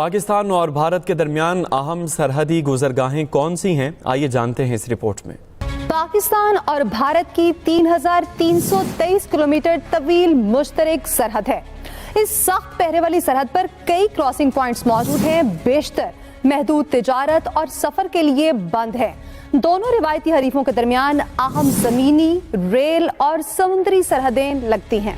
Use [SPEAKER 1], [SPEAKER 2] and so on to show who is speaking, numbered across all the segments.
[SPEAKER 1] پاکستان اور بھارت کے درمیان اہم سرحدی گزرگاہیں کون سی ہیں؟ آئیے جانتے ہیں اس رپورٹ میں۔
[SPEAKER 2] پاکستان اور بھارت کی 3323 کلومیٹر طویل مشترک سرحد ہے۔ اس سخت پہرے والی سرحد پر کئی کراسنگ پوائنٹس موجود ہیں، بیشتر محدود تجارت اور سفر کے لیے بند ہیں۔ دونوں روایتی حریفوں کے درمیان اہم زمینی، ریل اور سمندری سرحدیں لگتی ہیں۔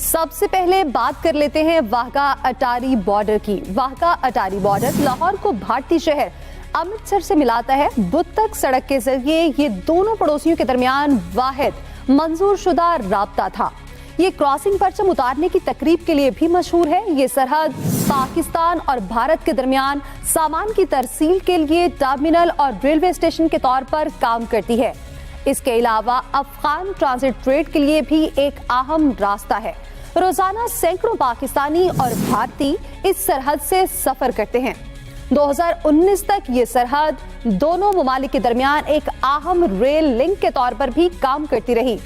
[SPEAKER 2] سب سے پہلے بات کر لیتے ہیں واہگہ اٹاری بارڈر کی۔ واہگہ اٹاری بارڈر لاہور کو بھارتی شہر امرتسر سے ملاتا ہے۔ بدھ تک سڑک کے ذریعے یہ دونوں پڑوسیوں کے درمیان واحد منظور شدہ رابطہ تھا۔ یہ کراسنگ پرچم اتارنے کی تقریب کے لیے بھی مشہور ہے۔ یہ سرحد پاکستان اور بھارت کے درمیان سامان کی ترسیل کے لیے ٹرمینل اور ریلوے اسٹیشن کے طور پر کام کرتی ہے۔ اس کے علاوہ افغان ٹرانزٹ ٹریڈ کے لیے بھی ایک اہم راستہ ہے۔ روزانہ سینکڑوں پاکستانی اور بھارتی اس سرحد سے سفر کرتے ہیں۔ 2019 تک یہ سرحد دونوں ممالک کے درمیان ایک اہم ریل لنک کے طور پر بھی کام کرتی رہی۔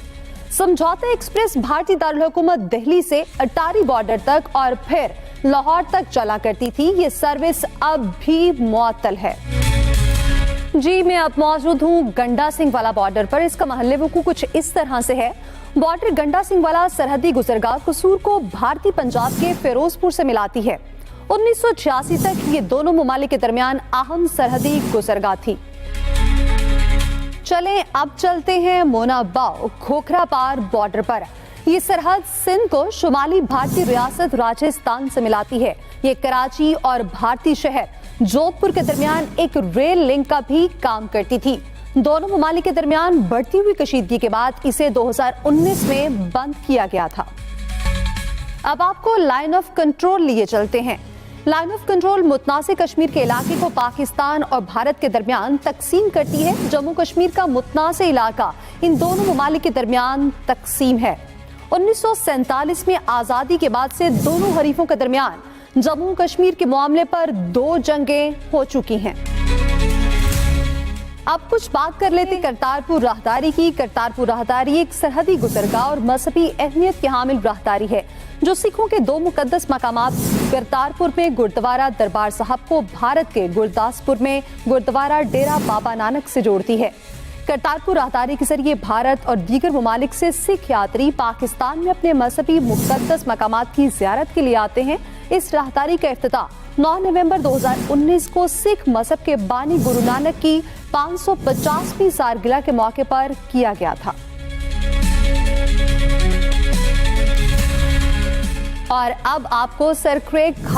[SPEAKER 2] سمجھوتا ایکسپریس بھارتی دارالحکومت دہلی سے اٹاری بارڈر تک اور پھر لاہور تک چلا کرتی تھی۔ یہ سروس اب بھی معطل ہے۔ جی میں اب موجود ہوں گنڈا سنگھ والا بارڈر پر۔ اس کا محل وقوع کچھ اس طرح سے ہے۔ بارڈر گنڈا سنگھ والا سرحدی گزرگاہ قصور کو بھارتی پنجاب کے فیروز پور سے ملاتی ہے۔ 1986 تک یہ دونوں ممالک کے درمیان اہم سرحدی گزرگاہ تھی۔ چلیں اب چلتے ہیں مونا باؤ کھوکھرا پار بارڈر پر۔ یہ سرحد سندھ کو شمالی بھارتی ریاست راجستھان سے ملاتی ہے۔ یہ کراچی اور بھارتی شہر جودھ پور کے درمیان ایک ریل لنک کا بھی کام کرتی تھی۔ دونوں ممالک کے درمیان بڑھتی ہوئی کشیدگی کے بعد اسے 2019 میں بند کیا گیا تھا۔ اب آپ کو لائن آف کنٹرول لیے چلتے ہیں۔ لائن آف کنٹرول متنازع کشمیر کے علاقے کو پاکستان اور بھارت کے درمیان تقسیم کرتی ہے۔ جموں کشمیر کا متنازع علاقہ ان دونوں ممالک کے درمیان تقسیم ہے۔ 1947 میں آزادی کے بعد سے دونوں حریفوں کے درمیان جموں کشمیر کے معاملے پر 2 جنگیں ہو چکی ہیں۔ اب کچھ بات کر لیتے کرتارپور راہداری کی۔ کرتارپور راہداری ایک سرحدی گزرگاہ اور مذہبی اہمیت کے حامل راہداری ہے جو سکھوں کے 2 مقدس مقامات کرتارپور میں گردوارہ دربار صاحب کو بھارت کے گرداسپور میں گردوارہ ڈیرا بابا نانک سے جوڑتی ہے۔ کرتارپور راہداری کے ذریعے بھارت اور دیگر ممالک سے سکھ یاتری پاکستان میں اپنے مذہبی مقدس مقامات کی زیارت کے لیے آتے ہیں۔ اس راہداری کا افتتاح 9 نومبر 2019 کو سکھ مذہب کے بانی گرو نانک کی 550ویں سالگرہ کے موقع پر کیا گیا تھا۔ اور اب آپ کو سر کریگ